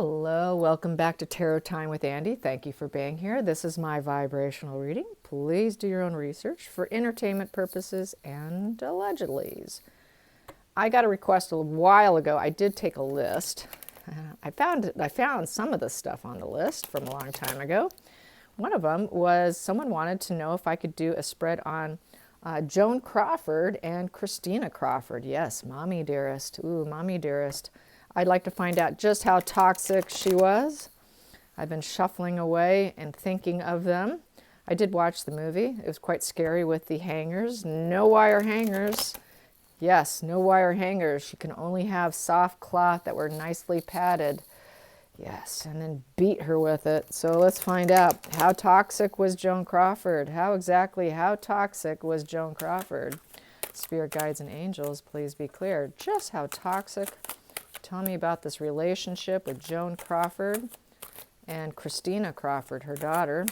Hello, welcome back to Tarot Time with Andy. Thank you for being here. This is my vibrational reading. Please do your own research for entertainment purposes and allegedlys. I got a request a while ago. I did take a list. I found some of the stuff on the list from a long time ago. One of them was someone wanted to know if I could do a spread on Joan Crawford and Christina Crawford. Yes, Mommy Dearest. Ooh, Mommy Dearest. I'd like to find out just how toxic she was. I've been shuffling away and thinking of them. I did watch the movie. It was quite scary with the hangers. No wire hangers. Yes, no wire hangers. She can only have soft cloth that were nicely padded. Yes, and then beat her with it. So let's find out. How toxic was Joan Crawford? How toxic was Joan Crawford? Spirit guides and angels, please be clear. Just how toxic. Tell me about this relationship with Joan Crawford and Christina Crawford, her daughter.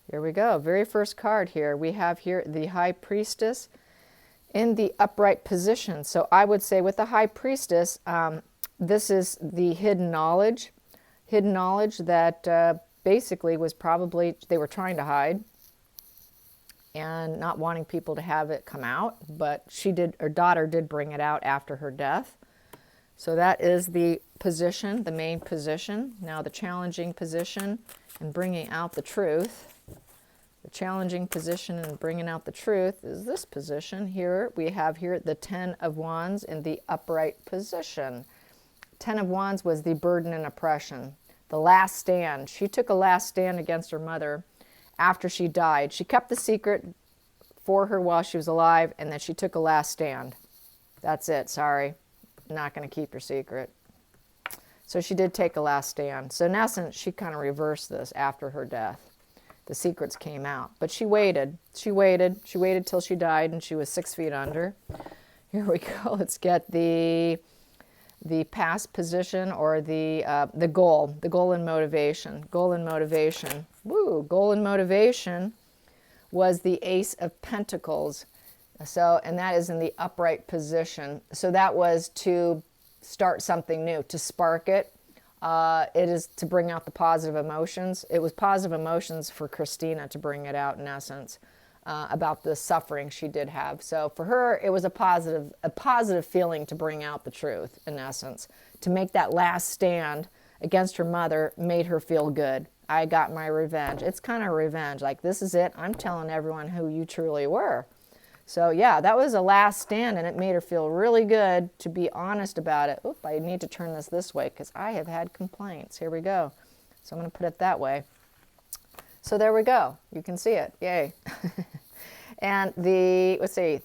Here we go. Very first card here. We have here the High Priestess in the upright position. So I would say with the High Priestess, this is the hidden knowledge. Hidden knowledge that basically was probably they were trying to hide and not wanting people to have it come out. But her daughter did bring it out after her death. So that is the position, the main position. Now the challenging position and bringing out the truth. The challenging position and bringing out the truth is this position here. We have here the Ten of Wands in the upright position. Ten of Wands was the burden and oppression. The last stand. She took a last stand against her mother after she died. She kept the secret for her while she was alive, and then she took a last stand. That's it, sorry. Not going to keep your secret. So she did take a last stand. So in essence, she kind of reversed this after her death. The secrets came out. But she waited. She waited till she died, and she was 6 feet under. Here we go. Let's get the past position, or the goal and motivation. Goal and motivation. Woo! Goal and motivation was the Ace of Pentacles. So, and that is in the upright position. So that was to start something new, to spark it. It is to bring out the positive emotions. It was positive emotions for Christina to bring it out, in essence, about the suffering she did have. So for her, it was a positive feeling to bring out the truth, in essence. To make that last stand against her mother made her feel good. I got my revenge. It's kind of revenge. Like, this is it. I'm telling everyone who you truly were. So yeah, that was a last stand, and it made her feel really good to be honest about it. Oop, I need to turn this way because I have had complaints. Here we go. So I'm going to put it that way. So there we go. You can see it. Yay. And let's see,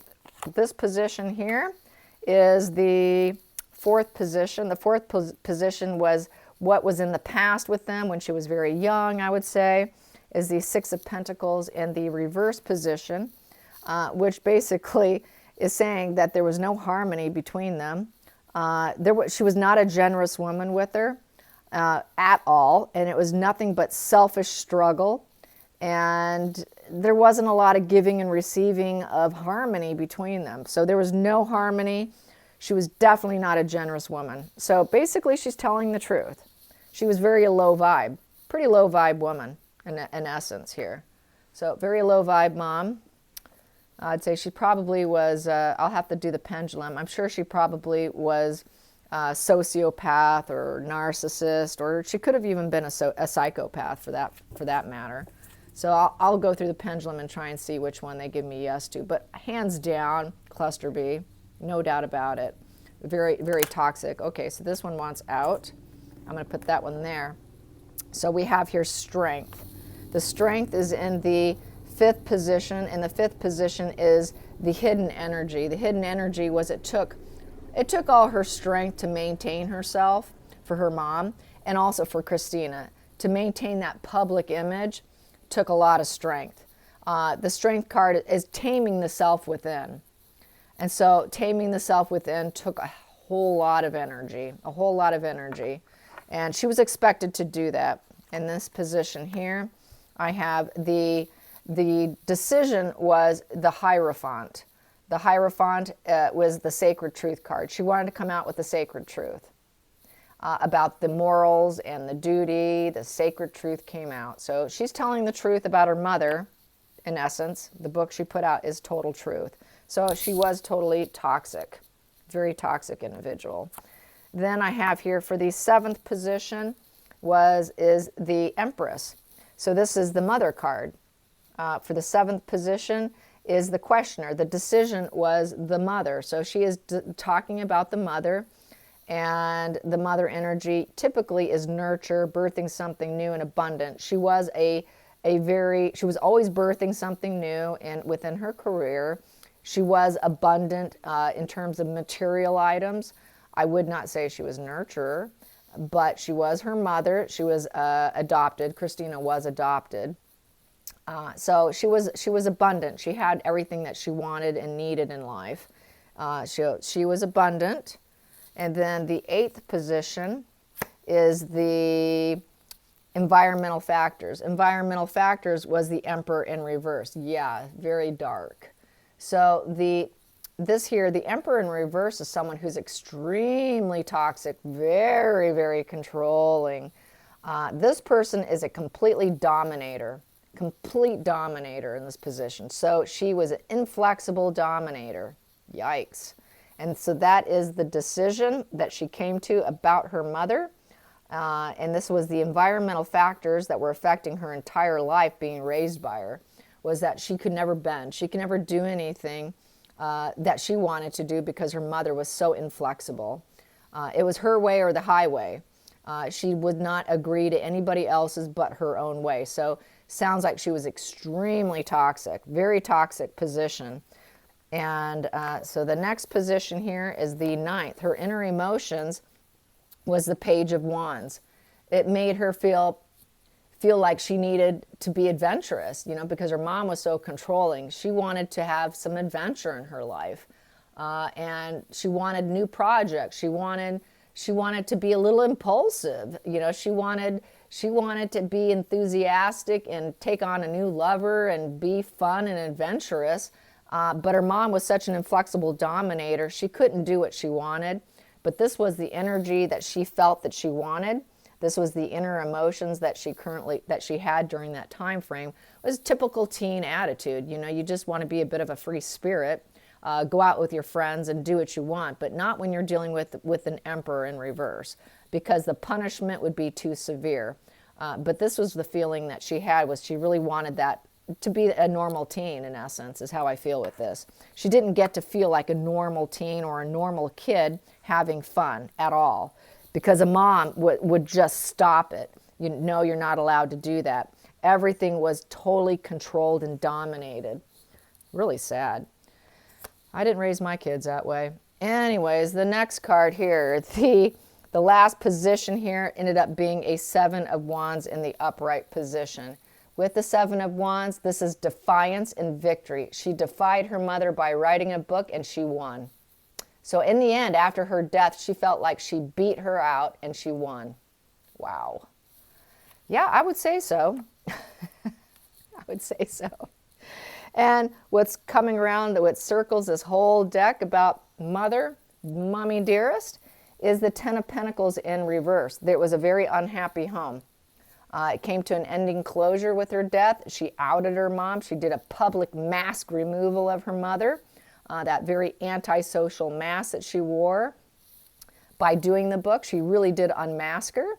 this position here is the fourth position. The fourth position was what was in the past with them when she was very young, I would say, is the Six of Pentacles in the reverse position. Which basically is saying that there was no harmony between them. She was not a generous woman with her at all, and it was nothing but selfish struggle, and there wasn't a lot of giving and receiving of harmony between them. So there was no harmony. She was definitely not a generous woman. So basically she's telling the truth. She was very low vibe, pretty low vibe woman in essence here. So very low vibe mom. I'd say she probably was, I'll have to do the pendulum. I'm sure she probably was a sociopath or narcissist, or she could have even been a psychopath for that matter. So I'll go through the pendulum and try and see which one they give me yes to. But hands down, cluster B, no doubt about it. Very, very toxic. Okay, so this one wants out. I'm going to put that one there. So we have here strength. The strength is in the fifth position, and the fifth position is the hidden energy. The hidden energy was it took all her strength to maintain herself for her mom, and also for Christina. To maintain that public image took a lot of strength. The strength card is taming the self within. And so taming the self within took a whole lot of energy, And she was expected to do that. In this position here, I have the decision was the Hierophant. The Hierophant was the sacred truth card. She wanted to come out with the sacred truth. about the morals and the duty, the sacred truth came out. So she's telling the truth about her mother, in essence. The book she put out is total truth. So she was totally toxic, very toxic individual. Then I have here for the 7th position is the Empress. So this is the mother card. For the 7th position is the questioner. The decision was the mother. So she is talking about the mother. And the mother energy typically is nurture, birthing something new and abundant. She was she was always birthing something new, and within her career, she was abundant in terms of material items. I would not say she was nurturer, but she was her mother. She was adopted. Christina was adopted. So she was abundant. She had everything that she wanted and needed in life. She was abundant. And then the 8th position is the environmental factors. Environmental factors was the Emperor in reverse. Yeah, very dark. So this here, the Emperor in reverse is someone who's extremely toxic, very, very controlling. This person is a complete dominator in this position. So she was an inflexible dominator. Yikes. And so that is the decision that she came to about her mother. And this was the environmental factors that were affecting her entire life being raised by her, was that she could never bend. She could never do anything that she wanted to do because her mother was so inflexible. It was her way or the highway. She would not agree to anybody else's but her own way. So sounds like she was extremely toxic, very toxic position. And so the next position here is the 9th. Her inner emotions was the Page of Wands. It made her feel like she needed to be adventurous, because her mom was so controlling. She wanted to have some adventure in her life. And she wanted new projects. She wanted to be a little impulsive. She wanted to be enthusiastic and take on a new lover and be fun and adventurous. But her mom was such an inflexible dominator, she couldn't do what she wanted. But this was the energy that she felt that she wanted. This was the inner emotions that she had during that time frame. It was a typical teen attitude. You just want to be a bit of a free spirit, go out with your friends and do what you want, but not when you're dealing with an Emperor in reverse, because the punishment would be too severe. But this was the feeling that she had, was she really wanted that to be a normal teen, in essence, is how I feel with this. She didn't get to feel like a normal teen or a normal kid having fun at all, because a mom would just stop it. You're not allowed to do that. Everything was totally controlled and dominated. Really sad. I didn't raise my kids that way. Anyways, the next card here, the last position here ended up being a 7 of Wands in the upright position. With the 7 of Wands, this is defiance and victory. She defied her mother by writing a book, and she won. So in the end, after her death, she felt like she beat her out and she won. Wow. Yeah, I would say so. I would say so. And what's coming around, what circles this whole deck about mother, mommy dearest, is the 10 of Pentacles in reverse. There was a very unhappy home. It came to an ending closure with her death. She outed her mom. She did a public mask removal of her mother, that very antisocial mask that she wore. By doing the book, she really did unmask her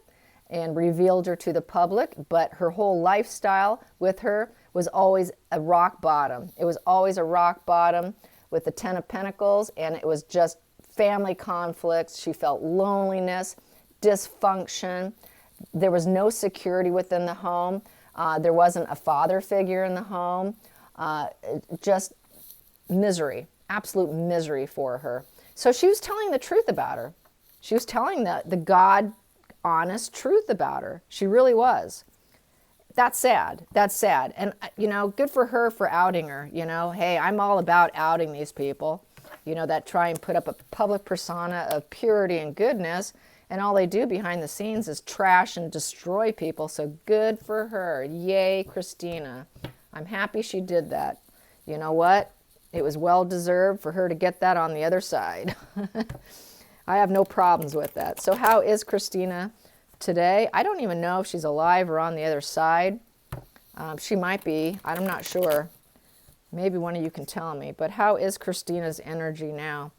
and revealed her to the public, but her whole lifestyle with her was always a rock bottom. It was always a rock bottom with the 10 of Pentacles, and it was just family conflicts. She felt loneliness, dysfunction. There was no security within the home. There wasn't a father figure in the home. Just misery, absolute misery for her. So she was telling the truth about her. She was telling the God honest truth about her. She really was. That's sad. That's sad. And, good for her for outing her. Hey, I'm all about outing these people, that try and put up a public persona of purity and goodness. And all they do behind the scenes is trash and destroy people. So good for her. Yay, Christina. I'm happy she did that. You know what? It was well deserved for her to get that on the other side. I have no problems with that. So how is Christina today? I don't even know if she's alive or on the other side. She might be. I'm not sure. Maybe one of you can tell me. But how is Christina's energy now?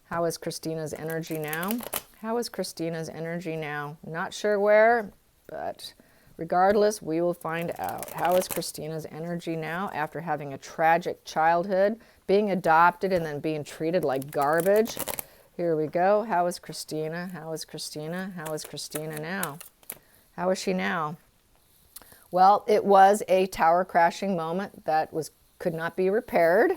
How is Christina's energy now? How is Christina's energy now? Not sure where, but regardless, we will find out. How is Christina's energy now after having a tragic childhood, being adopted and then being treated like garbage? Here we go. How is Christina? How is Christina? How is Christina now? How is she now? Well, it was a tower crashing moment that could not be repaired.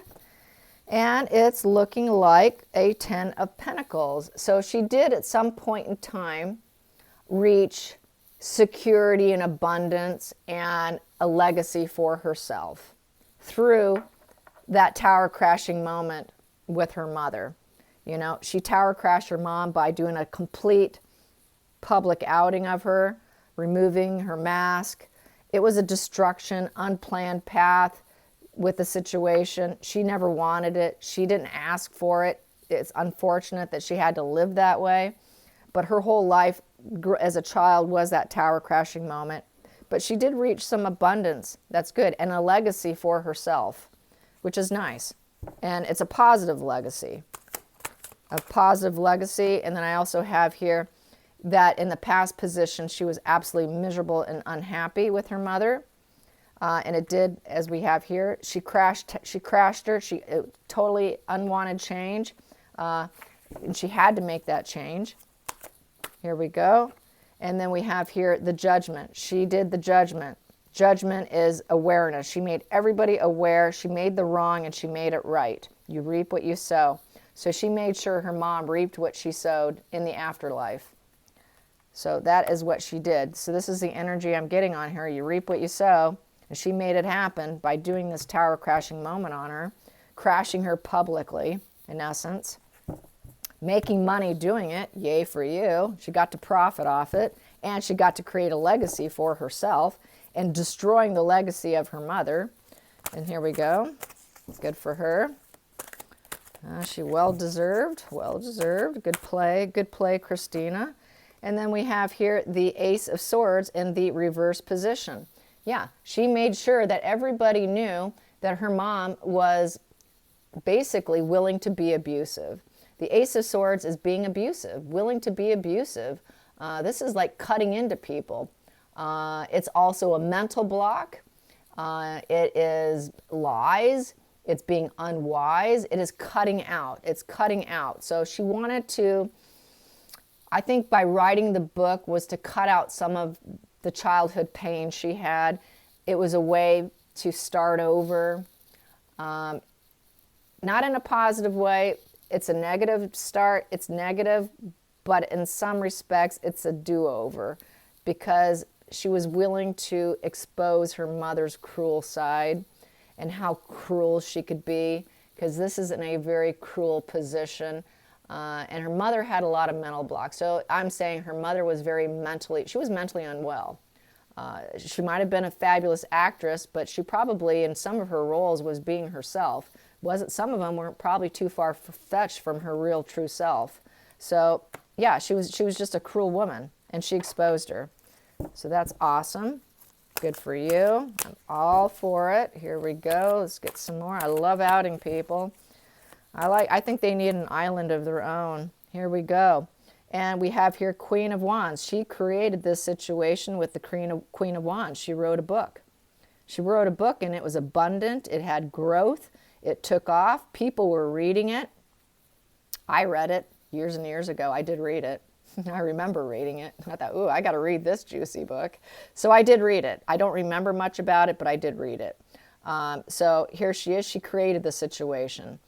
And it's looking like a 10 of Pentacles. So she did at some point in time reach security and abundance and a legacy for herself through that tower crashing moment with her mother. You know, she tower crashed her mom by doing a complete public outing of her, removing her mask. It was a destruction, unplanned path with the situation. She never wanted it. She didn't ask for it. It's unfortunate that she had to live that way. But her whole life as a child was that tower crashing moment. But she did reach some abundance. That's good. And a legacy for herself, which is nice. And it's a positive legacy. A positive legacy. And then I also have here that in the past position, she was absolutely miserable and unhappy with her mother. And it did, as we have here, she crashed her. Totally unwanted change. And she had to make that change. Here we go. And then we have here the judgment. She did the judgment. Judgment is awareness. She made everybody aware. She made the wrong and she made it right. You reap what you sow. So she made sure her mom reaped what she sowed in the afterlife. So that is what she did. So this is the energy I'm getting on her. You reap what you sow. And she made it happen by doing this tower crashing moment on her, crashing her publicly, in essence. Making money doing it, yay for you. She got to profit off it, and she got to create a legacy for herself and destroying the legacy of her mother. And here we go. Good for her. She well-deserved. Good play, Christina. And then we have here the Ace of Swords in the reverse position. Yeah, she made sure that everybody knew that her mom was basically willing to be abusive. The Ace of Swords is being abusive, willing to be abusive. This is like cutting into people. It's also a mental block. It is lies. It's being unwise. It is cutting out. It's cutting out. So she wanted to, I think by writing the book was to cut out some of the childhood pain she had. It was a way to start over. Not in a positive way. It's a negative start. It's negative, but in some respects, it's a do-over because she was willing to expose her mother's cruel side and how cruel she could be, because this is in a very cruel position. And her mother had a lot of mental blocks. So I'm saying her mother was she was mentally unwell. She might have been a fabulous actress, but she probably, in some of her roles, was being herself. Some of them weren't probably too far-fetched from her real true self. So yeah, she was just a cruel woman, and she exposed her. So that's awesome. Good for you. I'm all for it. Here we go. Let's get some more. I love outing people. I think they need an island of their own. Here we go. And we have here Queen of Wands. She created this situation with the Queen of Wands. She wrote a book. She wrote a book, and it was abundant. It had growth. It took off. People were reading it. I read it years and years ago. I did read it. I remember reading it. I thought, ooh, I got to read this juicy book. So I did read it. I don't remember much about it, but I did read it. So here she is. She created the situation.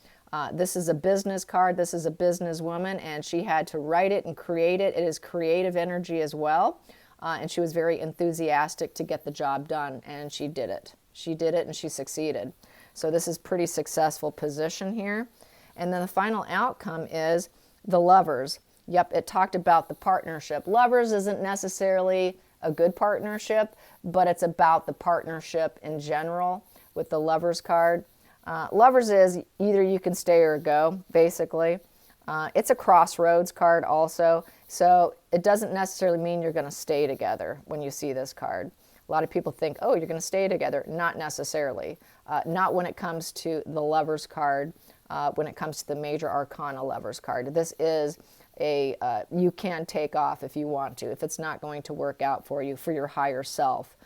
This is a business card. This is a businesswoman, and she had to write it and create it. It is creative energy as well. And she was very enthusiastic to get the job done, and she did it. She did it, and she succeeded. So this is pretty successful position here. And then the final outcome is the Lovers. Yep, it talked about the partnership. Lovers isn't necessarily a good partnership, but it's about the partnership in general with the Lovers card. Lovers is either you can stay or go, basically. It's a crossroads card also, so it doesn't necessarily mean you're going to stay together when you see this card. A lot of people think, oh, you're going to stay together. Not necessarily. Not when it comes to the Lovers card, when it comes to the Major Arcana Lovers card. This is you can take off if you want to, if it's not going to work out for you, for your higher self,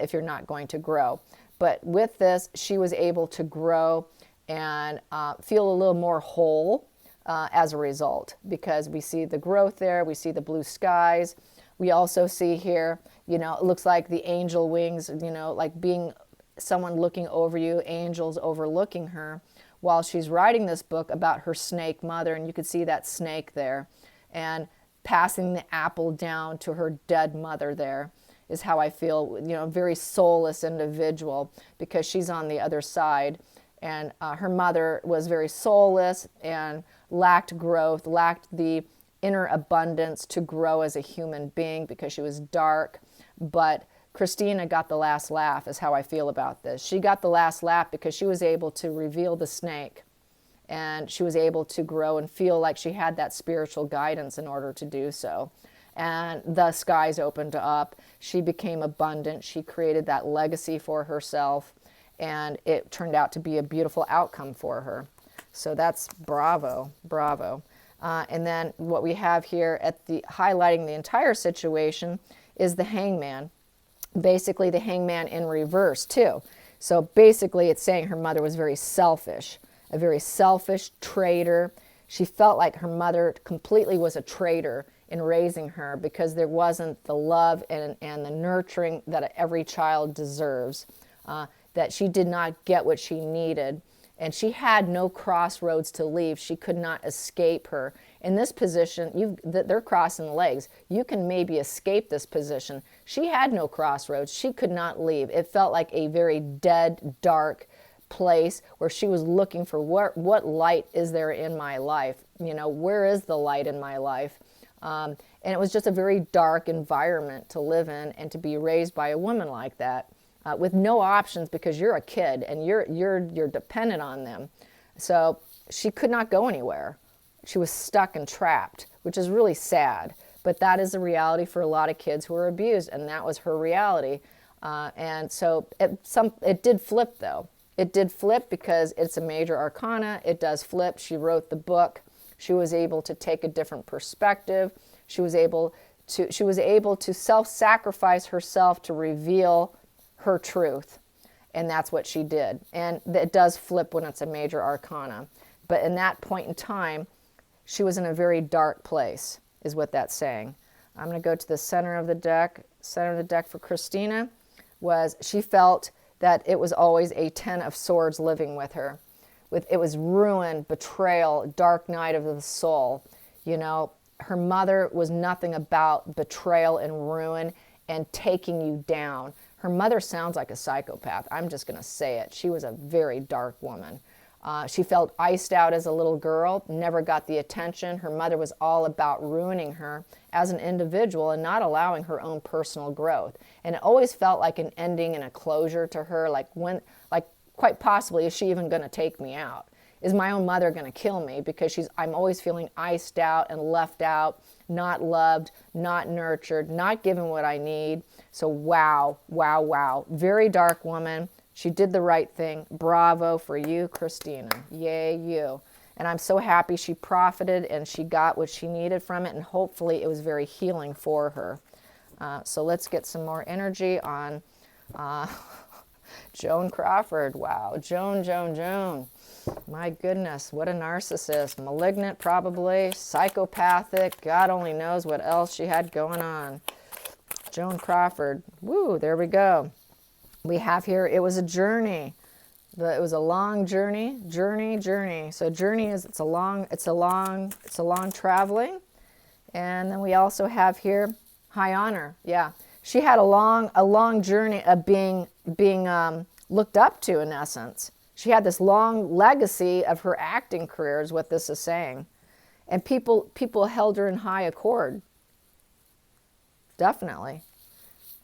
if you're not going to grow. But with this, she was able to grow and feel a little more whole as a result, because we see the growth there, we see the blue skies. We also see here, you know, it looks like the angel wings, you know, like being someone looking over you, angels overlooking her while she's writing this book about her snake mother. And you could see that snake there, and passing the apple down to her dead mother there is how I feel, you know, a very soulless individual, because she's on the other side. And her mother was very soulless and lacked growth, lacked the inner abundance to grow as a human being because she was dark. But Christina got the last laugh, is how I feel about this. She got the last laugh because she was able to reveal the snake, and she was able to grow and feel like she had that spiritual guidance in order to do so. And the skies opened up. She became abundant. She created that legacy for herself, and it turned out to be a beautiful outcome for her. So that's bravo, bravo. And then what we have here at the highlighting the entire situation is the Hangman. Basically the Hangman in reverse too. So basically it's saying her mother was very selfish, a very selfish traitor. She felt like her mother completely was a traitor in raising her, because there wasn't the love and the nurturing that every child deserves, that she did not get what she needed. And she had no crossroads to leave. She could not escape her. In this position, they're crossing the legs. You can maybe escape this position. She had no crossroads. She could not leave. It felt like a very dead, dark place where she was looking for what light is there in my life? You know, where is the light in my life? And it was just a very dark environment to live in, and to be raised by a woman like that. With no options, because you're a kid and you're dependent on them. So she could not go anywhere. She was stuck and trapped, which is really sad. But that is the reality for a lot of kids who are abused, and that was her reality. And so it did flip, though. It did flip because it's a major arcana. It does flip. She wrote the book. She was able to take a different perspective. She was able to self-sacrifice herself to reveal her truth, and that's what she did. And it does flip when it's a major arcana, but in that point in time she was in a very dark place, is what that's saying. I'm going to go to the center of the deck. Center of the deck for Christina was, she felt that it was always a 10 of swords living with her. It was ruin, betrayal, dark night of the soul. You know, her mother was nothing about betrayal and ruin and taking you down. Her mother sounds like a psychopath. I'm just going to say it. She was a very dark woman. She felt iced out as a little girl, never got the attention. Her mother was all about ruining her as an individual and not allowing her own personal growth. And it always felt like an ending and a closure to her, like quite possibly, is she even going to take me out? Is my own mother going to kill me? Because I'm always feeling iced out and left out, not loved, not nurtured, not given what I need. So wow, wow, wow. Very dark woman. She did the right thing. Bravo for you, Christina. Yay, you. And I'm so happy she profited and she got what she needed from it, and hopefully it was very healing for her. So let's get some more energy on Joan Crawford. Wow, Joan. My goodness, what a narcissist. Malignant, probably. Psychopathic. God only knows what else she had going on. Joan Crawford. Woo, there we go. We have here, it was a journey. It was a long journey. So journey is, it's a long traveling. And then we also have here high honor. Yeah. She had a long journey of being looked up to, in essence. She had this long legacy of her acting career, is what this is saying. And people held her in high accord. Definitely.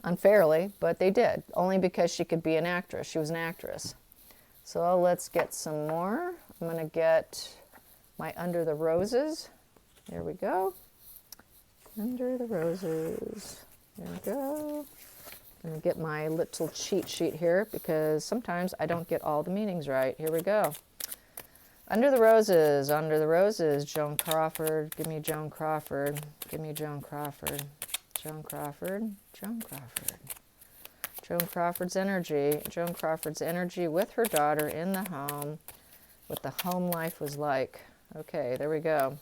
Unfairly, but they did. Only because she could be an actress. She was an actress. So let's get some more. I'm going to get my Under the Roses. There we go. Under the Roses. There we go. I'm going to get my little cheat sheet here because sometimes I don't get all the meanings right. Here we go. Under the Roses, Joan Crawford. Give me Joan Crawford. Give me Joan Crawford. Joan Crawford. Joan Crawford. Joan Crawford's energy. Joan Crawford's energy with her daughter in the home. What the home life was like. Okay, there we go.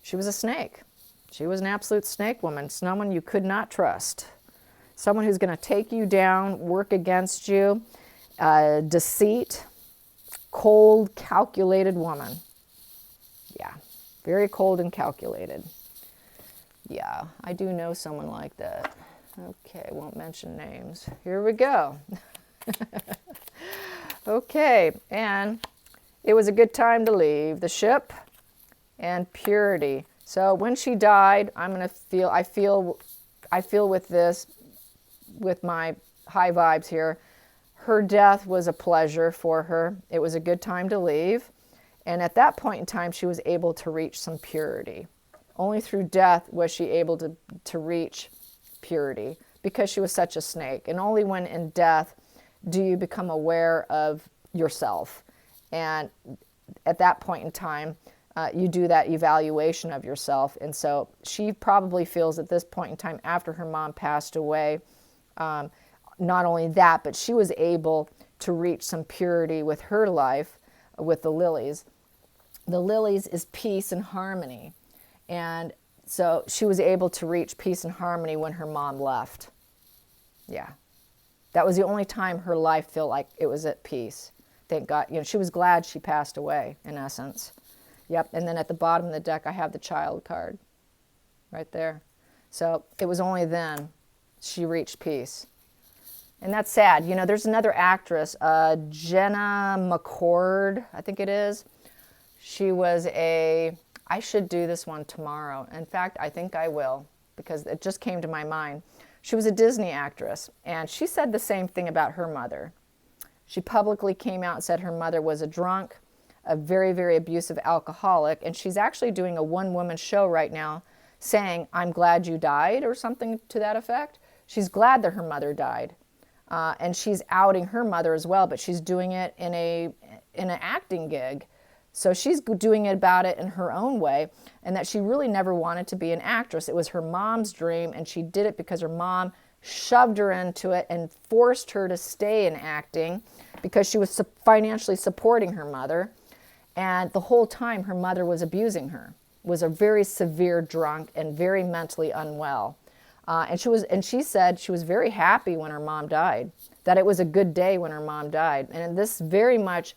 She was a snake. She was an absolute snake woman. Someone you could not trust. Someone who's going to take you down, work against you. Deceit. Cold, calculated woman. Yeah, very cold and calculated. Yeah, I do know someone like that. Okay, won't mention names. Here we go. Okay, and it was a good time to leave the ship and purity. So when she died, I feel with this, with my high vibes here, her death was a pleasure for her. It was a good time to leave. And at that point in time, she was able to reach some purity. Only through death was she able to reach purity because she was such a snake. And only when in death do you become aware of yourself. And at that point in time, you do that evaluation of yourself. And so she probably feels at this point in time after her mom passed away, not only that, but she was able to reach some purity with her life with the lilies. The lilies is peace and harmony. And so she was able to reach peace and harmony when her mom left. Yeah. That was the only time her life felt like it was at peace. Thank God. She was glad she passed away, in essence. Yep. And then at the bottom of the deck, I have the child card right there. So it was only then she reached peace. And that's sad. There's another actress, Jenna McCord, I think it is. She was I should do this one tomorrow. In fact, I think I will because it just came to my mind. She was a Disney actress, and she said the same thing about her mother. She publicly came out and said her mother was a drunk, a very, very abusive alcoholic, and she's actually doing a one-woman show right now saying, "I'm glad you died," or something to that effect. She's glad that her mother died. And she's outing her mother as well, but she's doing it in an acting gig. So she's doing it about it in her own way, and that she really never wanted to be an actress. It was her mom's dream, and she did it because her mom shoved her into it and forced her to stay in acting because she was financially supporting her mother. And the whole time her mother was abusing her, was a very severe drunk and very mentally unwell. And she said she was very happy when her mom died, that it was a good day when her mom died. And this very much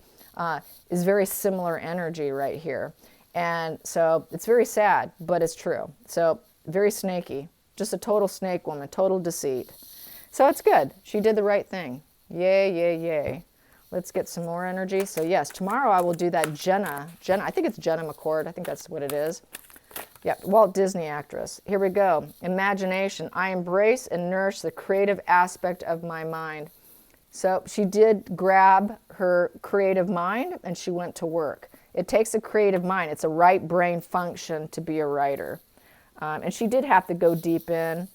is very similar energy right here. And so it's very sad, but it's true. So very snaky, just a total snake woman, total deceit. So it's good. She did the right thing. Yay, yay, yay. Let's get some more energy. So yes, tomorrow I will do that Jenna, I think it's Jenna McCord. I think that's what it is. Yeah, Walt Disney actress. Here we go. Imagination. I embrace and nourish the creative aspect of my mind. So she did grab her creative mind and she went to work. It takes a creative mind. It's a right brain function to be a writer. And she did have to go deep in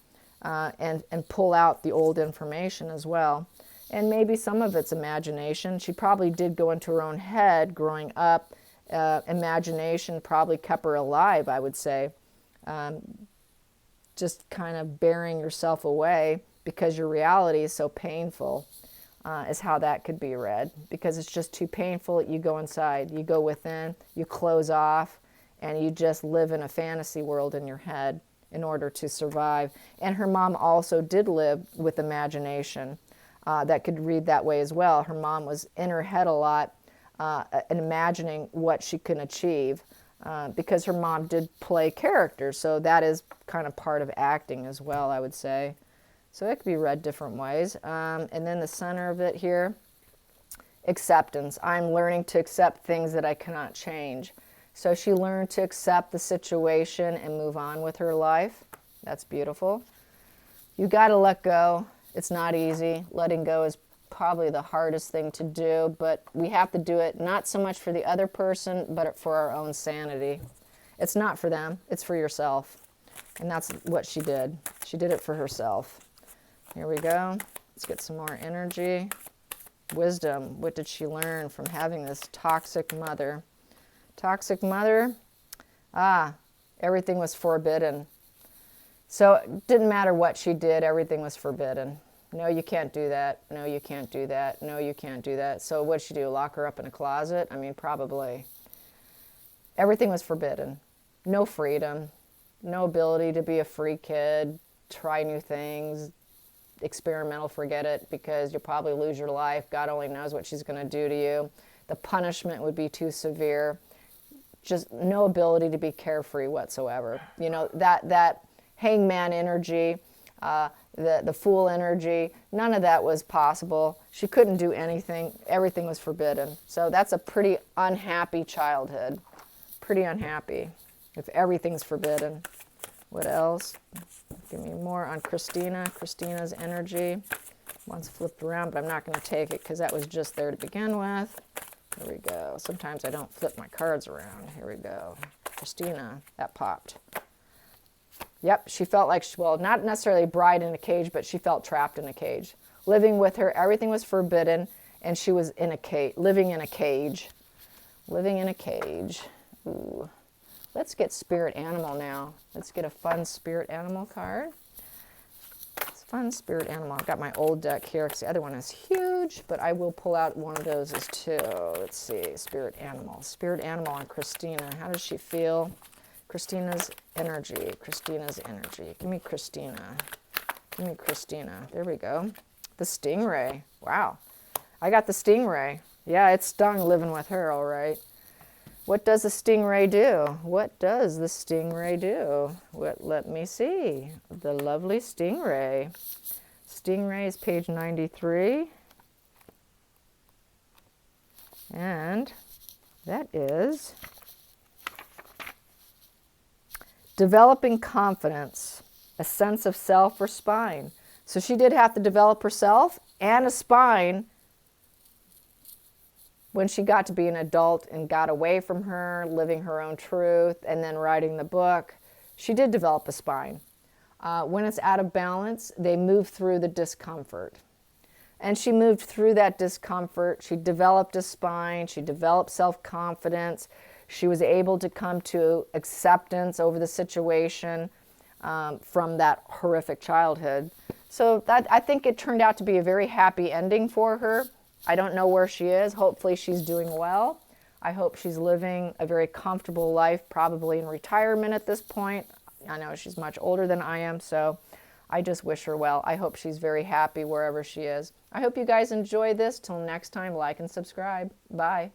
and pull out the old information as well. And maybe some of it's imagination. She probably did go into her own head growing up. Imagination probably kept her alive, I would say. Just kind of burying yourself away because your reality is so painful is how that could be read. Because it's just too painful, you go inside, you go within, you close off, and you just live in a fantasy world in your head in order to survive. And her mom also did live with imagination that could read that way as well. Her mom was in her head a lot, and imagining what she can achieve because her mom did play characters. So that is kind of part of acting as well, I would say. So it could be read different ways. And then the center of it here, acceptance. I'm learning to accept things that I cannot change. So she learned to accept the situation and move on with her life. That's beautiful. You got to let go. It's not easy. Letting go is probably the hardest thing to do, but we have to do it not so much for the other person, but for our own sanity. It's not for them, it's for yourself. And that's what she did. She did it for herself. Here we go. Let's get some more energy. Wisdom. What did she learn from having this toxic mother? Toxic mother? Everything was forbidden. So it didn't matter what she did, everything was forbidden. No, you can't do that. No, you can't do that. No, you can't do that. So what'd she do? Lock her up in a closet? I mean, probably. Everything was forbidden. No freedom. No ability to be a free kid, try new things, experimental, forget it, because you'll probably lose your life. God only knows what she's going to do to you. The punishment would be too severe. Just no ability to be carefree whatsoever. You know, that hangman energy, the fool energy, none of that was possible. She couldn't do anything. Everything was forbidden. So that's a pretty unhappy childhood. Pretty unhappy if everything's forbidden. What else? Give me more on Christina. Christina's energy. One's flipped around, but I'm not going to take it because that was just there to begin with. Here we go. Sometimes I don't flip my cards around. Here we go. Christina, that popped. Yep, she felt like, well, not necessarily a bride in a cage, but she felt trapped in a cage. Living with her, everything was forbidden, and she was in a cage, living in a cage. Living in a cage. Ooh. Let's get spirit animal now. Let's get a fun spirit animal card. It's fun spirit animal. I've got my old deck here because the other one is huge, but I will pull out one of those as too. Let's see, spirit animal. Spirit animal on Christina. How does she feel? Christina's energy. Christina's energy. Give me Christina. Give me Christina. There we go. The stingray. Wow. I got the stingray. Yeah, it stung living with her, all right. What does the stingray do? What does the stingray do? Let me see. The lovely stingray. Stingray is page 93. And that is developing confidence, a sense of self or spine. So she did have to develop herself and a spine when she got to be an adult and got away from her, living her own truth, and then writing the book. She did develop a spine. When it's out of balance, they move through the discomfort. And she moved through that discomfort. She developed a spine. She developed self-confidence. She was able to come to acceptance over the situation from that horrific childhood. So I think it turned out to be a very happy ending for her. I don't know where she is. Hopefully she's doing well. I hope she's living a very comfortable life, probably in retirement at this point. I know she's much older than I am, so I just wish her well. I hope she's very happy wherever she is. I hope you guys enjoy this. Till next time, like and subscribe. Bye.